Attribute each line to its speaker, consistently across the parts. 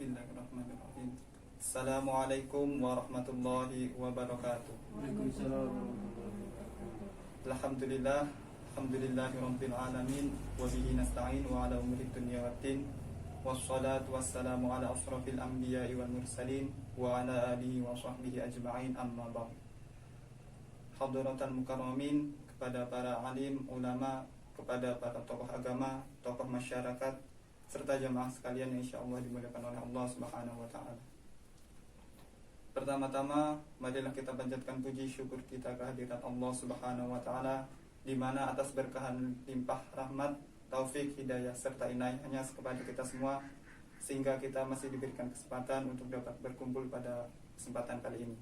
Speaker 1: Bismillahirrahmanirrahim. Assalamualaikum warahmatullahi wabarakatuh.
Speaker 2: Waalaikumsalam.
Speaker 1: Alhamdulillah, alhamdulillahirabbil alamin wa bihi nasta'in wa ala umuri dunya waddin. Wassalatu wassalamu ala asrofil anbiya'i wal mursalin wa ala alihi wa sahbihi ajma'in, amma ba'd. Hadratal mukarramin, kepada para alim, ulama, kepada para tokoh agama, tokoh masyarakat, serta jamaah sekalian yang insyaallah dimuliakan oleh Allah Subhanahu wa taala. Pertama-tama, marilah kita panjatkan puji syukur kita kehadirat Allah Subhanahu wa taala, di mana atas berkahan limpah rahmat, taufik, hidayah serta inayahnya kepada kita semua, sehingga kita masih diberikan kesempatan untuk dapat berkumpul pada kesempatan kali ini.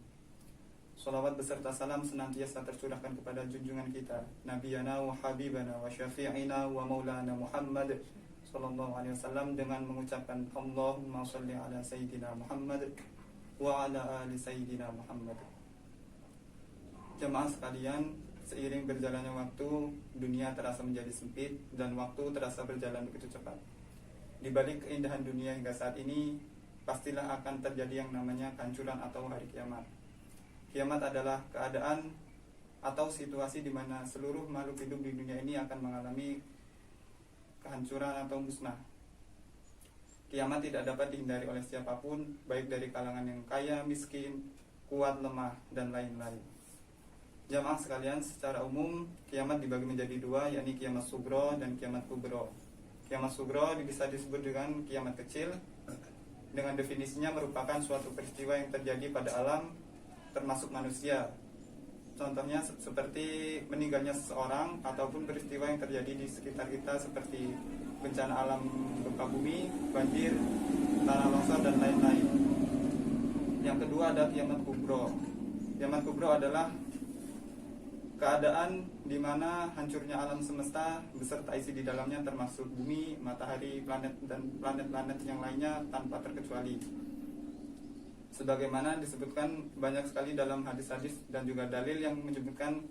Speaker 1: Salawat beserta salam senantiasa tercurahkan kepada junjungan kita, Nabiyana wa Habibana wa Syafi'ina wa Maulana Muhammad sallallahu alaihi wasallam, dengan mengucapkan Allahumma shalli ala Sayyidina Muhammad wa ala ali Sayyidina Muhammad. Jemaah sekalian, seiring berjalannya waktu, dunia terasa menjadi sempit dan waktu terasa berjalan begitu cepat. Di balik keindahan dunia hingga saat ini, pastilah akan terjadi yang namanya kehancuran atau hari kiamat. Kiamat adalah keadaan atau situasi di mana seluruh makhluk hidup di dunia ini akan mengalami kehancuran atau musnah. Kiamat tidak dapat dihindari oleh siapapun, baik dari kalangan yang kaya, miskin, kuat, lemah, dan lain-lain. Jamaah sekalian, secara umum kiamat dibagi menjadi dua, yakni kiamat sugro dan kiamat kubro. Kiamat sugro bisa disebut dengan kiamat kecil. Dengan definisinya merupakan suatu peristiwa yang terjadi pada alam, termasuk manusia. Contohnya seperti meninggalnya seseorang, ataupun peristiwa yang terjadi di sekitar kita seperti bencana alam gempa bumi, banjir, tanah longsor, dan lain-lain. Yang kedua ada kiamat kubro. Kiamat kubro adalah keadaan di mana hancurnya alam semesta beserta isi di dalamnya, termasuk bumi, matahari, planet, dan planet-planet yang lainnya tanpa terkecuali. Sebagaimana disebutkan banyak sekali dalam hadis-hadis dan juga dalil yang menyebutkan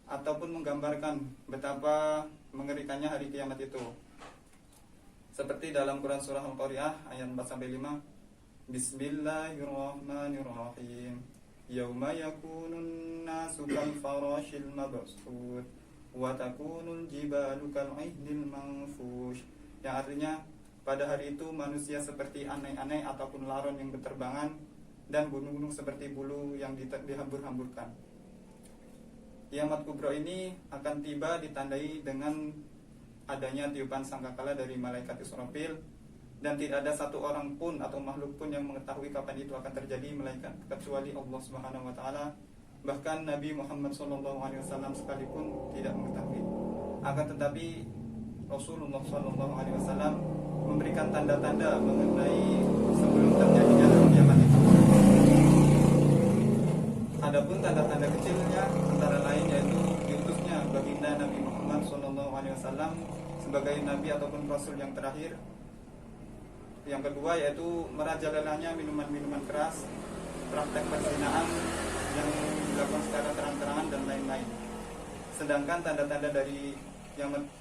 Speaker 1: ataupun menggambarkan betapa mengerikannya hari kiamat itu. Seperti dalam Quran surah Al-Qari'ah ayat 4-5, Bismillahirrahmanirrahim. Yauma yakunun nasu kal farashil mabsut wa takunul jibalu kal ihnil manfush. Yang artinya, pada hari itu manusia seperti anai-anai ataupun laron yang berterbangan, dan gunung-gunung seperti bulu yang dihambur-hamburkan. Kiamat kubro ini akan tiba ditandai dengan adanya tiupan sangkakala dari malaikat Israfil, dan tidak ada satu orang pun atau makhluk pun yang mengetahui kapan itu akan terjadi melainkan kecuali Allah Subhanahu wa taala. Bahkan Nabi Muhammad SAW sekalipun tidak mengetahui. Akan tetapi Rasulullah SAW memberikan tanda-tanda mengenai sebelum terjadinya hari kiamat itu. Adapun tanda-tanda kecilnya antara lain yaitu diutusnya baginda Nabi Muhammad SAW sebagai nabi ataupun rasul yang terakhir. Yang kedua yaitu merajalelahnya minuman-minuman keras, praktek perzinahan yang dilakukan secara terang-terangan, dan lain-lain. Sedangkan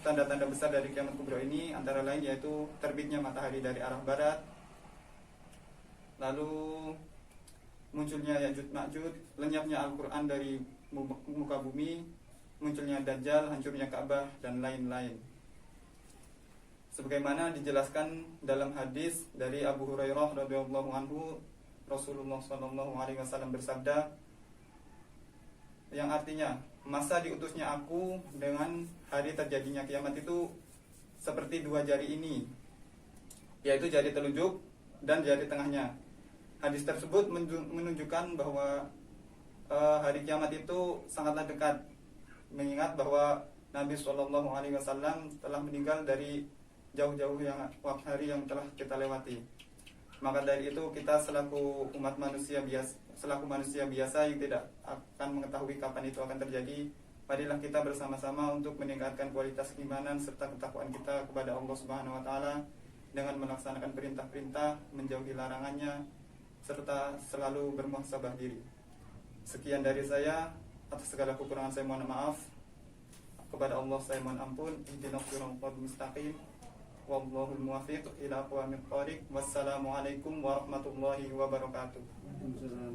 Speaker 1: tanda-tanda besar dari kiamat kubro ini antara lain yaitu terbitnya matahari dari arah barat, lalu munculnya Ya'juj Ma'juj, lenyapnya Al-Quran dari muka bumi, munculnya Dajjal, hancurnya Ka'bah, dan lain-lain. Sebagaimana dijelaskan dalam hadis dari Abu Hurairah radhiyallahu anhu, Rasulullah SAW bersabda, yang artinya, masa diutusnya aku dengan hari terjadinya kiamat itu seperti dua jari ini, yaitu jari telunjuk dan jari tengahnya. Hadis tersebut menunjukkan bahwa hari kiamat itu sangatlah dekat, mengingat bahwa Nabi SAW telah meninggal dari jauh-jauh hari yang telah kita lewati. Maka dari itu kita selaku umat manusia biasa, selaku manusia biasa yang tidak akan mengetahui kapan itu akan terjadi, marilah kita bersama-sama untuk meningkatkan kualitas keimanan serta ketakwaan kita kepada Allah Subhanahu wa taala dengan melaksanakan perintah-perintah, menjauhi larangannya, serta selalu bermuhasabah diri. Sekian dari saya. Atas segala kekurangan saya mohon maaf. Kepada Allah saya mohon ampun. Ihdinas siratal mustaqim. Wallahul muwaffiq ila aqwamit thoriq. Wassalamualaikum warahmatullahi wabarakatuh.
Speaker 2: Waalaikumsalam.